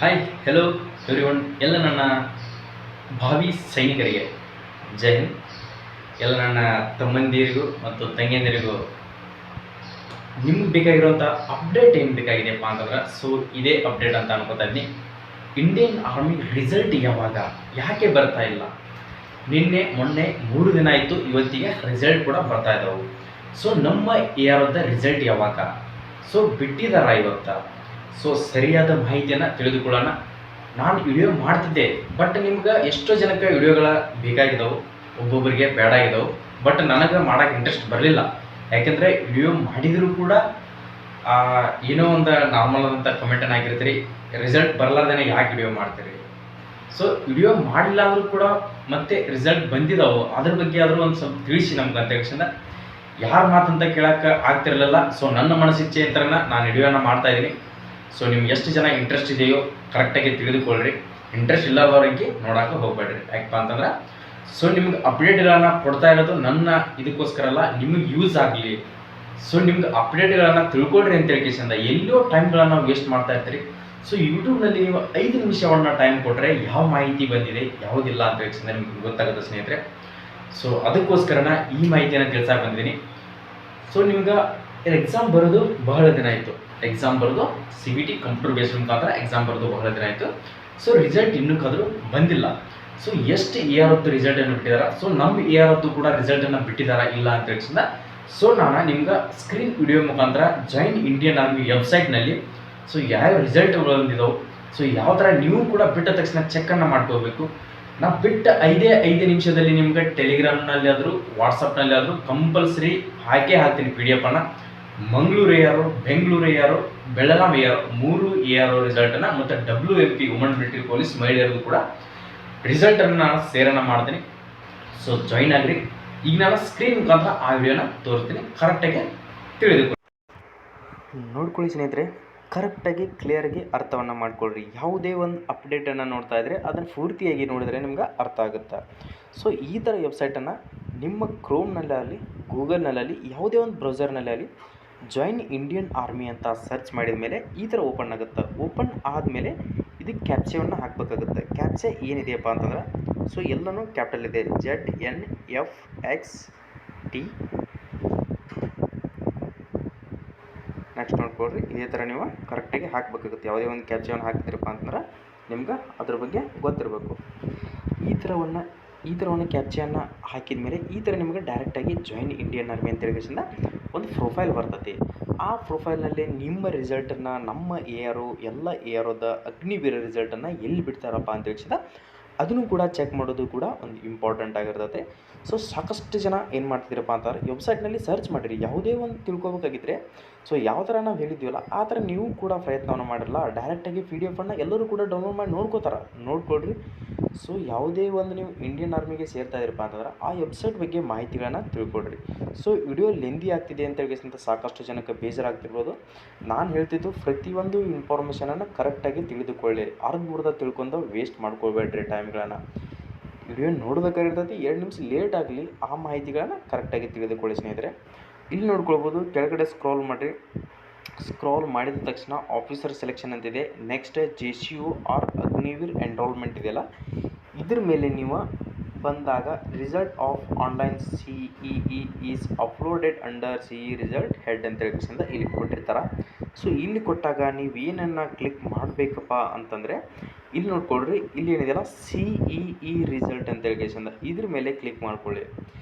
Hi hello everyone. ಎಲ್ಲ ನನ್ನ ಭಾವಿ ಸೈನಿಕರಿಗೆ ಜೈ ಹಿಂದ್. ಎಲ್ಲ ನನ್ನ ತಮ್ಮಂದಿರಿಗೂ ಮತ್ತು ತಂಗಿಯಂದಿರಿಗೂ ನಿಮ್ಗೆ ಬೇಕಾಗಿರುವಂಥ ಅಪ್ಡೇಟ್ ಏನು ಬೇಕಾಗಿದೆಯಪ್ಪ ಅಂತಂದ್ರೆ ಇದೇ ಅಪ್ಡೇಟ್ ಅಂತ ಅನ್ಕೋತಾ ಇದ್ದೀನಿ. ಇಂಡಿಯನ್ ಆರ್ಮಿ ರಿಸಲ್ಟ್ ಯಾವಾಗ, ಯಾಕೆ ಬರ್ತಾ ಇಲ್ಲ? ನಿನ್ನೆ ಮೊನ್ನೆ 3 ದಿನ ಆಯಿತು, ಇವತ್ತಿಗೆ ರಿಸಲ್ಟ್ ಕೂಡ ಬರ್ತಾ ಇದ್ದಾವೆ. ನಮ್ಮ AROದ ರಿಸಲ್ಟ್ ಯಾವಾಗ? ಬಿಟ್ಟಿದಾರ ಇವತ್ತ? ಸರಿಯಾದ ಮಾಹಿತಿಯನ್ನು ತಿಳಿದುಕೊಳ್ಳೋಣ. ನಾನು ವಿಡಿಯೋ ಮಾಡ್ತಿದ್ದೆ, ಬಟ್ ನಿಮ್ಗೆ ಎಷ್ಟೋ ಜನಕ್ಕೆ ವಿಡಿಯೋಗಳ ಬೇಕಾಗಿದ್ದವು, ಒಬ್ಬೊಬ್ಬರಿಗೆ ಬೇಡ ಆಗಿದ್ದವು. ಬಟ್ ನನಗೆ ಮಾಡೋಕ್ಕೆ ಇಂಟ್ರೆಸ್ಟ್ ಬರಲಿಲ್ಲ. ಯಾಕೆಂದರೆ ವಿಡಿಯೋ ಮಾಡಿದರೂ ಕೂಡ ಏನೋ ಒಂದು ನಾರ್ಮಲ್ ಆದಂಥ ಕಮೆಂಟನ್ನು ಹಾಕಿರ್ತೀರಿ, ರಿಸಲ್ಟ್ ಬರಲಾರ್ದೇ ಯಾಕೆ ವಿಡಿಯೋ ಮಾಡ್ತೀರಿ? ವಿಡಿಯೋ ಮಾಡಿಲ್ಲ ಅಂದರೂ ಕೂಡ ಮತ್ತೆ ರಿಸಲ್ಟ್ ಬಂದಿದ್ದಾವೆ, ಅದ್ರ ಬಗ್ಗೆ ಆದರೂ ಒಂದು ಸ್ವಲ್ಪ ತಿಳಿಸಿ ನಮ್ಗೆ ಅಂತ ಹೇಳಿಸಿಂದ ಯಾರು ಮಾತಂತ ಕೇಳೋಕ್ಕೆ ಆಗ್ತಿರಲಿಲ್ಲ. ನನ್ನ ಮನಸ್ಸಿಚ್ಛೆ ಅಂತ ನಾನು ವಿಡಿಯೋನ ಮಾಡ್ತಾ ಇದ್ದೀನಿ. ನಿಮ್ಗೆ ಎಷ್ಟು ಜನ ಇಂಟ್ರೆಸ್ಟ್ ಇದೆಯೋ ಕರೆಕ್ಟಾಗಿ ತಿಳಿದುಕೊಳ್ಳ್ರಿ. ಇಂಟ್ರೆಸ್ಟ್ ಇಲ್ಲದವ್ರಿಗೆ ನೋಡೋಕೆ ಹೋಗಬೇಡ್ರಿ. ಯಾಕಪ್ಪ ಅಂತಂದ್ರೆ ನಿಮ್ಗೆ ಅಪ್ಡೇಟ್ಗಳನ್ನು ಕೊಡ್ತಾ ಇರೋದು ನನ್ನ ಇದಕ್ಕೋಸ್ಕರ ಅಲ್ಲ, ನಿಮಗೆ ಯೂಸ್ ಆಗಲಿ. ನಿಮ್ಗೆ ಅಪ್ಡೇಟ್ಗಳನ್ನು ತಿಳ್ಕೊಳ್ರಿ ಅಂತ ಹೇಳ್ಕೇಸಿಂದ ಎಲ್ಲೋ ಟೈಮ್ಗಳನ್ನು ವೇಸ್ಟ್ ಮಾಡ್ತಾ ಇರ್ತೀರಿ. ಯೂಟ್ಯೂಬ್ನಲ್ಲಿ ನೀವು 5 ನಿಮಿಷವನ್ನು ಟೈಮ್ ಕೊಟ್ಟರೆ ಯಾವ ಮಾಹಿತಿ ಬಂದಿದೆ ಯಾವುದಿಲ್ಲ ಅಂತ ಹೇಳ್ಸಿಂದ ನಿಮ್ಗೆ ಗೊತ್ತಾಗುತ್ತೆ ಸ್ನೇಹಿತರೆ. ಅದಕ್ಕೋಸ್ಕರನ ಈ ಮಾಹಿತಿಯನ್ನು ತಿಳಿಸಕ್ಕೆ ಬಂದಿದ್ದೀನಿ. ನಿಮ್ಗೆ ಎಕ್ಸಾಮ್ ಬರೋದು ಬಹಳ ದಿನ ಆಯಿತು. ಎಕ್ಸಾಮ್ ಬರೋದು CBT ಕಂಪ್ಯೂಟರ್ ಬೇಸ್ಡ್ ಮುಖಾಂತರ ಎಕ್ಸಾಮ್ ಬರೋದು ಬಹಳ ದಿನ ಆಯಿತು. ರಿಸಲ್ಟ್ ಇನ್ನೂಕಾದರೂ ಬಂದಿಲ್ಲ. ಎಷ್ಟು AROದ್ದು ರಿಸಲ್ಟನ್ನು ಬಿಟ್ಟಿದ್ದಾರೆ, ನಮ್ಮ AROದ್ದು ಕೂಡ ರಿಸಲ್ಟನ್ನು ಬಿಟ್ಟಿದ್ದಾರಾ ಇಲ್ಲ ಅಂತ ಹೇಳ್ಸಿಂದ ನಾನು ನಿಮ್ಗೆ ಸ್ಕ್ರೀನ್ ವಿಡಿಯೋ ಮುಖಾಂತರ ಜಾಯಿನ್ ಇಂಡಿಯನ್ ಆರ್ಮಿ ವೆಬ್ಸೈಟ್ನಲ್ಲಿ ಯಾವ ರಿಸಲ್ಟ್ಗಳು ಬಂದಿದ್ದಾವೆ, ಯಾವ ಥರ ನೀವು ಕೂಡ ಬಿಟ್ಟ ತಕ್ಷಣ ಚೆಕ್ಕನ್ನು ಮಾಡ್ಕೋಬೇಕು. ನಾವು ಬಿಟ್ಟ 5 ನಿಮಿಷದಲ್ಲಿ ನಿಮ್ಗೆ ಟೆಲಿಗ್ರಾಮ್ನಲ್ಲಿ ಆದರೂ ವಾಟ್ಸಪ್ನಲ್ಲಿ ಆದರೂ ಕಂಪಲ್ಸರಿ ಹಾಕ್ತೀನಿ PDF ಅನ್ನು. Mangaluru ARO, Bengaluru ARO, Belgaum ARO 3 ARO ರಿಸಲ್ಟನ್ನು ಮತ್ತು WMP ವುಮನ್ ಮಿಲಿಟರಿ ಪೊಲೀಸ್ ಮಹಿಳೆಯರದು ಕೂಡ ರಿಸಲ್ಟನ್ನು ನಾನು ಶೇರನ್ನು ಮಾಡ್ತೀನಿ. ಜಾಯಿನ್ ಆಗಿರಿ. ಈಗ ನಾನು ಸ್ಕ್ರೀನ್ ಮುಖಾಂತರ ಆ ವಿಡಿಯೋನ ತೋರಿಸ್ತೀನಿ, ಕರೆಕ್ಟಾಗಿ ತಿಳಿದುಕೊಳ್ಳಿ. ನೋಡ್ಕೊಳ್ಳಿ ಸ್ನೇಹಿತರೆ, ಕರೆಕ್ಟಾಗಿ ಕ್ಲಿಯರಾಗಿ ಅರ್ಥವನ್ನು ಮಾಡ್ಕೊಳ್ರಿ. ಯಾವುದೇ ಒಂದು ಅಪ್ಡೇಟನ್ನು ನೋಡ್ತಾ ಇದ್ದರೆ ಅದನ್ನು ಪೂರ್ತಿಯಾಗಿ ನೋಡಿದರೆ ನಿಮ್ಗೆ ಅರ್ಥ ಆಗುತ್ತೆ. ಈ ಥರ ವೆಬ್ಸೈಟನ್ನು ನಿಮ್ಮ ಕ್ರೋಮ್ನಲ್ಲಾಗಲಿ ಗೂಗಲ್ನಲ್ಲಾಗಲಿ ಯಾವುದೇ ಒಂದು ಬ್ರೌಸರ್ನಲ್ಲಾಗಲಿ ಜಾಯಿನ್ ಇಂಡಿಯನ್ ಆರ್ಮಿ ಅಂತ ಸರ್ಚ್ ಮಾಡಿದ ಮೇಲೆ ಈ ಥರ ಓಪನ್ ಆಗುತ್ತೆ. ಓಪನ್ ಆದಮೇಲೆ ಇದಕ್ಕೆ ಕ್ಯಾಪ್ಚವನ್ನು ಹಾಕಬೇಕಾಗುತ್ತೆ. ಕ್ಯಾಪ್ಚೆ ಏನಿದೆಯಪ್ಪ ಅಂತಂದ್ರೆ ಎಲ್ಲನೂ ಕ್ಯಾಪಿಟಲ್ ಇದೆ. ZNFXT. ನೆಕ್ಸ್ಟ್ ನೋಡ್ಕೊಳ್ರಿ, ಇದೇ ಥರ ನೀವು ಕರೆಕ್ಟಾಗಿ ಹಾಕಬೇಕಾಗುತ್ತೆ. ಯಾವುದೇ ಒಂದು ಕ್ಯಾಪ್ಚವನ್ನು ಹಾಕ್ತಿರಪ್ಪ ಅಂತಂದ್ರೆ ನಿಮ್ಗೆ ಅದ್ರ ಬಗ್ಗೆ ಗೊತ್ತಿರಬೇಕು. ಈ ಥರವನ್ನು ಕ್ಯಾಪ್ಚನ್ನು ಹಾಕಿದ ಮೇಲೆ ಈ ಥರ ನಿಮಗೆ ಡೈರೆಕ್ಟಾಗಿ ಜಾಯಿನ್ ಇಂಡಿಯನ್ ಆರ್ಮಿ ಅಂತ ಹೇಳಿದ ಒಂದು ಪ್ರೊಫೈಲ್ ಬರ್ತದೆ. ಆ ಪ್ರೊಫೈಲ್ನಲ್ಲಿ ನಿಮ್ಮ ರಿಸಲ್ಟನ್ನು ನಮ್ಮ ARO ಎಲ್ಲ AROದ ಅಗ್ನಿವೀರ ರಿಸಲ್ಟನ್ನು ಎಲ್ಲಿ ಬಿಡ್ತಾರಪ್ಪ ಅಂತ ಹೇಳಿದ ಅದನ್ನು ಕೂಡ ಚೆಕ್ ಮಾಡೋದು ಕೂಡ ಒಂದು ಇಂಪಾರ್ಟೆಂಟ್ ಆಗಿರ್ತದೆ. ಸಾಕಷ್ಟು ಜನ ಏನು ಮಾಡ್ತಿದ್ದೀರಪ್ಪ ಅಂತಂದ್ರೆ ವೆಬ್ಸೈಟ್ನಲ್ಲಿ ಸರ್ಚ್ ಮಾಡಿರಿ. ಯಾವುದೇ ಒಂದು ತಿಳ್ಕೊಬೇಕಾಗಿದ್ದರೆ ಯಾವ ಥರ ನಾವು ಹೇಳಿದ್ದೀವಲ್ಲ ಆ ಥರ ನೀವು ಕೂಡ ಪ್ರಯತ್ನವನ್ನು ಮಾಡಿರಲ್ಲ. ಡೈರೆಕ್ಟಾಗಿ PDF ಅನ್ನು ಎಲ್ಲರೂ ಕೂಡ ಡೌನ್ಲೋಡ್ ಮಾಡಿ ನೋಡ್ಕೊಳ್ರಿ. ಯಾವುದೇ ಒಂದು ನೀವು ಇಂಡಿಯನ್ ಆರ್ಮಿಗೆ ಸೇರ್ತಾ ಇದ್ದೀರಪ್ಪ ಅಂತಂದ್ರೆ ಆ ವೆಬ್ಸೈಟ್ ಬಗ್ಗೆ ಮಾಹಿತಿಗಳನ್ನು ತಿಳ್ಕೊಳ್ರಿ. ವಿಡಿಯೋ ಲೆಂದಿ ಆಗ್ತಿದೆ ಅಂತ ಹೇಳಿದಂಥ ಸಾಕಷ್ಟು ಜನಕ್ಕೆ ಬೇಜಾರಾಗ್ತಿರ್ಬೋದು. ನಾನು ಹೇಳ್ತಿದ್ದು ಪ್ರತಿಯೊಂದು ಇನ್ಫಾರ್ಮೇಷನನ್ನು ಕರೆಕ್ಟಾಗಿ ತಿಳಿದುಕೊಳ್ಳಿ. ಅರ್ಧ ತಿಳ್ಕೊಂಡು ವೇಸ್ಟ್ ಮಾಡ್ಕೊಳ್ಬೇಡ್ರಿ ಟೈಮ್ಗಳನ್ನು. ವಿಡಿಯೋ ನೋಡಬೇಕಾಗಿರ್ತದೆ, 2 ನಿಮಿಷ ಲೇಟ್ ಆಗಲಿ, ಆ ಮಾಹಿತಿಗಳನ್ನು ಕರೆಕ್ಟಾಗಿ ತಿಳಿದುಕೊಳ್ಳಿ ಸ್ನೇಹಿತರೆ. ಇಲ್ಲಿ ನೋಡ್ಕೊಳ್ಬೋದು, ಕೆಳಗಡೆ ಸ್ಕ್ರಾಲ್ ಮಾಡಿರಿ. ಸ್ಕ್ರಾಲ್ ಮಾಡಿದ ತಕ್ಷಣ ಆಫೀಸರ್ ಸೆಲೆಕ್ಷನ್ ಅಂತಿದೆ. Next JCO or Agniveer enrolment ಇದೆಯಲ್ಲ, ಇದ್ರ ಮೇಲೆ ನೀವು ಬಂದಾಗ result of online CEE is uploaded under CE result head ಅಂತ ಹೇಳಿಸಿಂದ ಇಲ್ಲಿ ಕೊಟ್ಟಿರ್ತಾರೆ. ಇಲ್ಲಿ ಕೊಟ್ಟಾಗ ನೀವು ಏನನ್ನು ಕ್ಲಿಕ್ ಮಾಡಬೇಕಪ್ಪ ಅಂತಂದರೆ ಇಲ್ಲಿ ನೋಡ್ಕೊಳ್ರಿ, ಇಲ್ಲಿ ಏನಿದೆಯಲ್ಲ CEE ರಿಸಲ್ಟ್ ಅಂತ ಹೇಳಿಸಿಂದ ಇದ್ರ ಮೇಲೆ ಕ್ಲಿಕ್ ಮಾಡ್ಕೊಳ್ಳಿ.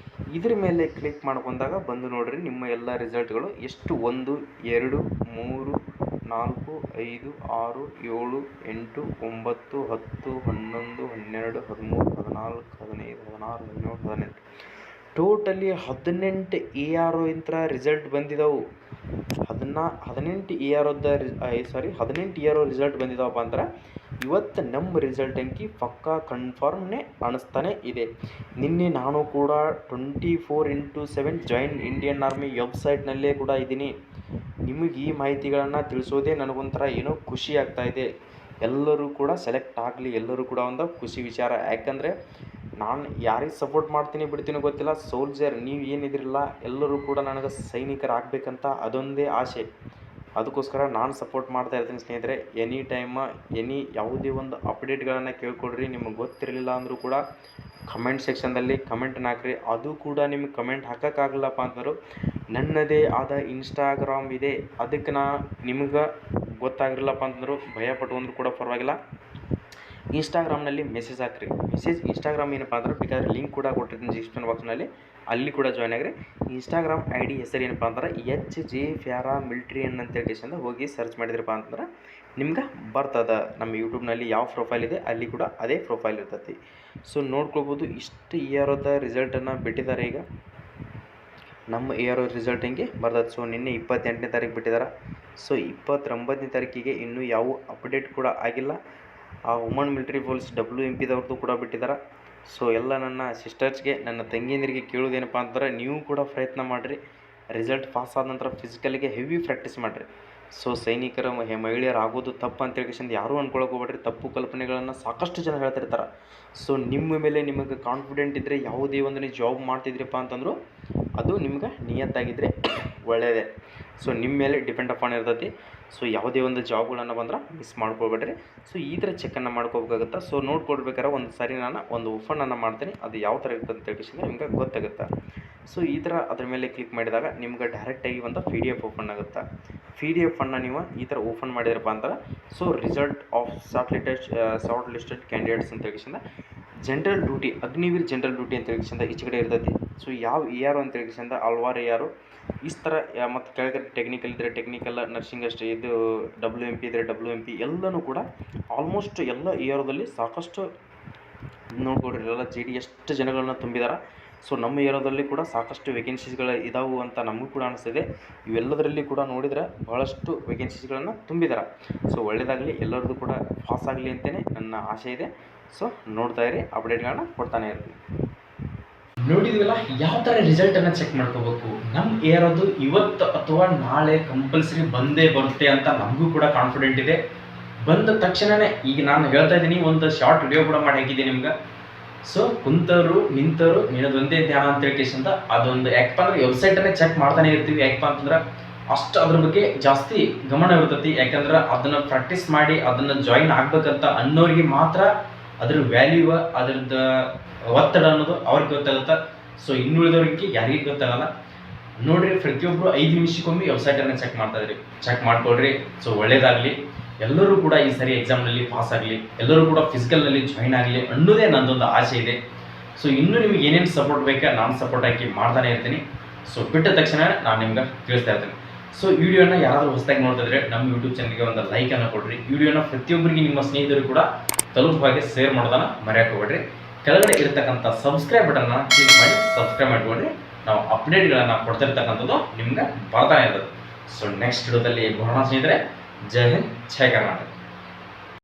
ಇದ್ರ ಮೇಲೆ ಕ್ಲಿಕ್ ಮಾಡ್ಕೊಂಡಾಗ ಬಂದು ನೋಡ್ರಿ ನಿಮ್ಮ ಎಲ್ಲ ರಿಸಲ್ಟ್ಗಳು ಎಷ್ಟು 1 2 3 4 5 6 7 8 9 10 11 12 13 14 15 16 17 18 ಟೋಟಲಿ 18 ARO ಇಂಥ ರಿಸಲ್ಟ್ ಬಂದಿದ್ದಾವೆ. 18 ARO ರಿಸಲ್ಟ್ ಬಂದಿದ್ದಾವಪ್ಪ ಅಂದ್ರೆ ಇವತ್ತು ನಮ್ಮ ರಿಸಲ್ಟ್ ಅಂಕಿ ಪಕ್ಕಾ ಕನ್ಫರ್ಮ್ನೇ ಅನಿಸ್ತಾನೆ ಇದೆ. ನಿನ್ನೆ ನಾನು ಕೂಡ 24/7 ಜಾಯಿನ್ ಇಂಡಿಯನ್ ಆರ್ಮಿ ವೆಬ್ಸೈಟ್ನಲ್ಲೇ ಕೂಡ ಇದ್ದೀನಿ. ನಿಮಗೆ ಈ ಮಾಹಿತಿಗಳನ್ನು ತಿಳಿಸೋದೇ ನನಗೊಂಥರ ಏನೋ ಖುಷಿ ಆಗ್ತಾಯಿದೆ. ಎಲ್ಲರೂ ಕೂಡ ಸೆಲೆಕ್ಟ್ ಆಗಲಿ, ಎಲ್ಲರೂ ಕೂಡ ಒಂದು ಖುಷಿ ವಿಚಾರ. ಯಾಕಂದರೆ ನಾನು ಯಾರಿಗೆ ಸಪೋರ್ಟ್ ಮಾಡ್ತೀನಿ ಬಿಡ್ತೀನೋ ಗೊತ್ತಿಲ್ಲ. ಸೋಲ್ಜರ್ ನೀವು ಏನಿದಿರಲ್ಲ ಎಲ್ಲರೂ ಕೂಡ ನನಗೆ ಸೈನಿಕರಾಗಬೇಕಂತ ಅದೊಂದೇ ಆಸೆ. ಅದಕ್ಕೋಸ್ಕರ ನಾನು ಸಪೋರ್ಟ್ ಮಾಡ್ತಾ ಇರ್ತೀನಿ ಸ್ನೇಹಿತರೆ. ಎನಿ ಟೈಮ್ ಯಾವುದೇ ಒಂದು ಅಪ್ಡೇಟ್ಗಳನ್ನು ಕೇಳ್ಕೊಡ್ರಿ. ನಿಮಗೆ ಗೊತ್ತಿರಲಿಲ್ಲ ಅಂದರೂ ಕೂಡ ಕಮೆಂಟ್ ಸೆಕ್ಷನ್ದಲ್ಲಿ ಕಮೆಂಟನ್ನು ಹಾಕ್ರಿ. ಅದು ಕೂಡ ನಿಮಗೆ ಕಮೆಂಟ್ ಹಾಕೋಕ್ಕಾಗಲ್ಲಪ್ಪ ಅಂತಂದ್ರು ನನ್ನದೇ ಆದ ಇನ್ಸ್ಟಾಗ್ರಾಮ್ ಇದೆ, ಅದಕ್ಕೆ ನಿಮ್ಗೆ ಗೊತ್ತಾಗಿರಲಿಲ್ಲಪ್ಪ ಅಂತಂದ್ರು ಭಯ ಪಟ್ಕೊಂಡ್ರು ಕೂಡ ಪರವಾಗಿಲ್ಲ, ಇನ್ಸ್ಟಾಗ್ರಾಮ್ನಲ್ಲಿ ಮೆಸೇಜ್ ಹಾಕ್ರಿ. ಇನ್ಸ್ಟಾಗ್ರಾಮ್ ಏನಪ್ಪ ಅಂದ್ರೆ ಬೇಕಾದ್ರೆ ಲಿಂಕ್ ಕೂಡ ಕೊಟ್ಟಿರ್ತೀನಿ ಡಿಸ್ಕ್ರಿಪ್ಷನ್ ಬಾಕ್ಸ್ನಲ್ಲಿ, ಅಲ್ಲಿ ಕೂಡ ಜಾಯ್ನ್ ಆಗಿರಿ. ಇನ್ಸ್ಟಾಗ್ರಾಮ್ ID ಹೆಸರು ಏನಪ್ಪ ಅಂದ್ರೆ HJ ಪ್ಯಾರಾಮಿಲಿಟ್ರಿ ಅಂತೇಳಿ ಹೋಗಿ ಸರ್ಚ್ ಮಾಡಿದ್ರಪ್ಪ ಅಂತಂದ್ರೆ ನಿಮ್ಗೆ ಬರ್ತದೆ. ನಮ್ಮ ಯೂಟ್ಯೂಬ್ನಲ್ಲಿ ಯಾವ ಪ್ರೊಫೈಲ್ ಇದೆ ಅಲ್ಲಿ ಕೂಡ ಅದೇ ಪ್ರೊಫೈಲ್ ಇರ್ತೈತಿ. ಸೊ ನೋಡ್ಕೊಳ್ಬೋದು, ಇಷ್ಟು ಇಯರದ ರಿಸಲ್ಟನ್ನು ಬಿಟ್ಟಿದ್ದಾರೆ. ಈಗ ನಮ್ಮ ಇಯರ್ ರಿಸಲ್ಟ್ ಹಿಂಗೆ ಬರ್ತದೆ. ಸೊ ನಿನ್ನೆ 28ನೇ ತಾರೀಕು ಬಿಟ್ಟಿದ್ದಾರೆ. ಸೊ 29ನೇ ತಾರೀಕಿಗೆ ಇನ್ನೂ ಯಾವ ಅಪ್ಡೇಟ್ ಕೂಡ ಆಗಿಲ್ಲ. ಆ ವುಮನ್ ಮಿಲಿಟರಿ ಪೊಲೀಸ್ WMPದವ್ರದ್ದು ಕೂಡ ಬಿಟ್ಟಿದ್ದಾರೆ. ಸೊ ಎಲ್ಲ ನನ್ನ ಸಿಸ್ಟರ್ಸ್ಗೆ, ನನ್ನ ತಂಗಿಯಂದಿರಿಗೆ ಕೇಳೋದೇನಪ್ಪ ಅಂತಂದ್ರೆ ನೀವು ಕೂಡ ಪ್ರಯತ್ನ ಮಾಡಿರಿ. ರಿಸಲ್ಟ್ ಪಾಸ್ ಆದ ನಂತರ ಫಿಸಿಕಲಿಗೆ ಹೆವಿ ಪ್ರಾಕ್ಟೀಸ್ ಮಾಡಿರಿ. ಸೊ ಸೈನಿಕರ ಮಹಿಳೆಯರು ಆಗೋದು ತಪ್ಪು ಅಂತೇಳಿ ಯಾರೂ ಅಂದ್ಕೊಳಕ್ಕೆ ಹೋಗ್ಬೇಡ್ರಿ. ತಪ್ಪು ಕಲ್ಪನೆಗಳನ್ನು ಸಾಕಷ್ಟು ಜನ ಹೇಳ್ತಿರ್ತಾರೆ. ಸೊ ನಿಮ್ಮ ಮೇಲೆ ನಿಮಗೆ ಕಾನ್ಫಿಡೆಂಟ್ ಇದ್ದರೆ ಯಾವುದೇ ಒಂದು ನೀವು ಜಾಬ್ ಮಾಡ್ತಿದ್ರಪ್ಪ ಅಂತಂದ್ರು ಅದು ನಿಮ್ಗೆ ನಿಯತ್ತಾಗಿದ್ದರೆ ಒಳ್ಳೆಯದೇ. ಸೊ ನಿಮ್ಮ ಮೇಲೆ ಡಿಪೆಂಡ್ ಅಪಾನ್ ಇರ್ತೈತಿ. ಸೊ ಯಾವುದೇ ಒಂದು ಜಾಬ್ಗಳನ್ನು ಬಂದ್ರೆ ಮಿಸ್ ಮಾಡ್ಕೊಳ್ಬೇಡ್ರಿ. ಸೊ ಈ ಥರ ಚೆಕ್ಕನ್ನು ಮಾಡ್ಕೋಬೇಕಾಗುತ್ತೆ. ಸೊ ನೋಡ್ಕೊಳ್ಬೇಕಾದ್ರೆ ಒಂದು ಸಾರಿ ನಾನು ಒಂದು ಓಪನನ್ನು ಮಾಡ್ತೀನಿ, ಅದು ಯಾವ ಥರ ಇರ್ತದೆ ಅಂತ ಹೇಳಿ ನಿಮ್ಗೆ ಗೊತ್ತಾಗುತ್ತೆ. ಸೊ ಈ ಥರ ಅದ್ರ ಮೇಲೆ ಕ್ಲಿಕ್ ಮಾಡಿದಾಗ ನಿಮ್ಗೆ ಡೈರೆಕ್ಟಾಗಿ ಒಂದು PDF ಓಪನ್ ಆಗುತ್ತೆ. PDF ನೀವು ಈ ಥರ ಓಪನ್ ಮಾಡಿದ್ರಪ್ಪ ಅಂದ್ರೆ so result of short listed candidates ಅಂತ ಹೇಳಿ general duty, Agniveer general duty ಅಂತ ಹೇಳಿ ಈಚೆ ಕಡೆ ಇರ್ತೈತಿ. ಸೊ ಯಾವ AR ಅಂತ ಹೇಳಿ ಹಲವಾರು AR ಈ ಥರ, ಮತ್ತು ಕೆಳಗಡೆ ಟೆಕ್ನಿಕಲ್ ಇದ್ದರೆ ಟೆಕ್ನಿಕಲ್, ನರ್ಸಿಂಗ್ ಅಷ್ಟೇ, ಇದು WMP ಇದ್ದರೆ WMP ಎಲ್ಲನೂ ಕೂಡ ಆಲ್ಮೋಸ್ಟ್ ಎಲ್ಲ ಏರಿಯಾದಲ್ಲಿ ಸಾಕಷ್ಟು ನೋಡ್ಕೊಡ್ರಿ. ಎಲ್ಲ JD ಎಷ್ಟು ಜನಗಳನ್ನ ತುಂಬಿದ್ದಾರೆ. ಸೊ ನಮ್ಮ ಏರಿಯಾದಲ್ಲಿ ಕೂಡ ಸಾಕಷ್ಟು ವೇಕೆನ್ಸೀಸ್ಗಳು ಇದಾವೆ ಅಂತ ನಮಗೂ ಕೂಡ ಅನಿಸ್ತಿದೆ. ಇವೆಲ್ಲದರಲ್ಲಿ ಕೂಡ ನೋಡಿದರೆ ಭಾಳಷ್ಟು ವೇಕೆನ್ಸೀಸ್ಗಳನ್ನು ತುಂಬಿದ್ದಾರೆ. ಸೊ ಒಳ್ಳೆಯದಾಗಲಿ, ಎಲ್ಲರದ್ದು ಕೂಡ ಪಾಸ್ ಆಗಲಿ ಅಂತಲೇ ನನ್ನ ಆಸೆ ಇದೆ. ಸೊ ನೋಡ್ತಾ ಇರಿ, ಅಪ್ಡೇಟ್ಗಳನ್ನ ಕೊಡ್ತಾನೆ ಇರ್ತೀನಿ. ನೋಡಿದ್ವಲ್ಲ ಯಾವ ಥರ ರಿಸಲ್ಟನ್ನು ಚೆಕ್ ಮಾಡ್ಕೋಬೇಕು. ನಮ್ಮ ಏರೋದು ಇವತ್ತು ಅಥವಾ ನಾಳೆ ಕಂಪಲ್ಸರಿ ಬಂದೇ ಬರುತ್ತೆ ಅಂತ ನಮಗೂ ಕೂಡ ಕಾನ್ಫಿಡೆಂಟ್ ಇದೆ. ಬಂದ ತಕ್ಷಣವೇ ಈಗ ನಾನು ಹೇಳ್ತಾ ಇದ್ದೀನಿ, ಒಂದು ಶಾರ್ಟ್ ವಿಡಿಯೋ ಕೂಡ ಮಾಡಿ ಹಾಕಿದ್ದೀನಿ ನಿಮ್ಗೆ. ಸೊ ಕುಂತವರು ನಿಂತವರು ನಿನ್ನದೊಂದೇ ಧ್ಯಾನ ಅಂತ ಹೇಳ್ಕೇಶಂತ ಅದೊಂದು ಯಾಕಪ್ಪ ಅಂದ್ರೆ ವೆಬ್ಸೈಟನ್ನೇ ಚೆಕ್ ಮಾಡ್ತಾನೆ ಇರ್ತೀವಿ. ಯಾಕಪ್ಪ ಅಂತಂದ್ರೆ ಅಷ್ಟು ಅದ್ರ ಬಗ್ಗೆ ಜಾಸ್ತಿ ಗಮನ ಇರ್ತೈತಿ. ಯಾಕಂದ್ರೆ ಅದನ್ನು ಪ್ರಾಕ್ಟೀಸ್ ಮಾಡಿ ಅದನ್ನು ಜಾಯಿನ್ ಆಗ್ಬೇಕಂತ ಅನ್ನೋರಿಗೆ ಮಾತ್ರ ಅದ್ರ ವ್ಯಾಲ್ಯೂ, ಅದ್ರದ್ದು ಒತ್ತಡ ಅನ್ನೋದು ಅವ್ರಿಗೆ ಗೊತ್ತಾಗುತ್ತೆ. ಸೊ ಇನ್ನುಳಿದವ್ರಿಗೆ ಯಾರಿಗೆ ಗೊತ್ತಾಗಲ್ಲ. ನೋಡ್ರಿ, ಪ್ರತಿಯೊಬ್ಬರು 5 ನಿಮಿಷಕ್ಕೊಮ್ಮೆ ವೆಬ್ಸೈಟನ್ನು ಚೆಕ್ ಮಾಡ್ಕೊಳ್ರಿ. ಸೊ ಒಳ್ಳೇದಾಗಲಿ, ಎಲ್ಲರೂ ಕೂಡ ಈ ಸರಿ ಎಕ್ಸಾಮ್ನಲ್ಲಿ ಪಾಸ್ ಆಗಲಿ, ಎಲ್ಲರೂ ಕೂಡ ಫಿಸಿಕಲ್ನಲ್ಲಿ ಜಾಯಿನ್ ಆಗಲಿ ಅನ್ನೋದೇ ನನ್ನದೊಂದು ಆಸೆ ಇದೆ. ಸೊ ಇನ್ನೂ ನಿಮಗೆ ಏನೇನು ಸಪೋರ್ಟ್ ಬೇಕಾ ನಾನು ಸಪೋರ್ಟ್ ಹಾಕಿ ಮಾಡ್ತಾನೆ ಇರ್ತೀನಿ. ಸೊ ಬಿಟ್ಟ ತಕ್ಷಣ ನಾನು ನಿಮ್ಗೆ ತಿಳಿಸ್ತಾ ಇರ್ತೀನಿ. ಸೊ ವಿಡಿಯೋನ ಯಾರಾದರೂ ಹೊಸದಾಗಿ ನೋಡ್ತಾ ಇದ್ರೆ ನಮ್ಮ ಯೂಟ್ಯೂಬ್ ಚಾನಲ್ಗೆ ಒಂದು ಲೈಕನ್ನು ಕೊಡ್ರಿ. ವಿಡಿಯೋನ ಪ್ರತಿಯೊಬ್ಬರಿಗೆ ನಿಮ್ಮ ಸ್ನೇಹಿತರು ಕೂಡ ತಲುಪುವ ಹಾಗೆ ಶೇರ್ ಮಾಡೋದನ್ನು ಮರೆಯೋಕೆ ಹೋಗ್ಬೇಡ್ರಿ. ಕೆಳಗಡೆ ಇರತಕ್ಕಂಥ ಸಬ್ಸ್ಕ್ರೈಬ್ ಬಟನ್ನ ಕ್ಲಿಕ್ ಮಾಡಿ ಸಬ್ಸ್ಕ್ರೈಬ್ ಮಾಡ್ಕೊಳ್ರಿ. ನಾವು ಅಪ್ಡೇಟ್ಗಳನ್ನು ಕೊಡ್ತಿರ್ತಕ್ಕಂಥದ್ದು ನಿಮ್ಗೆ ಬರ್ತಾನೆ ಇರ್ತದೆ. ಸೊ ನೆಕ್ಸ್ಟ್ ವಿಡಿಯೋದಲ್ಲಿ ಬರೋಣ ಸ್ನೇಹಿತರೆ. ಜೈ ಹಿಂದ್, ಜೈ ಕರ್ನಾಟಕ.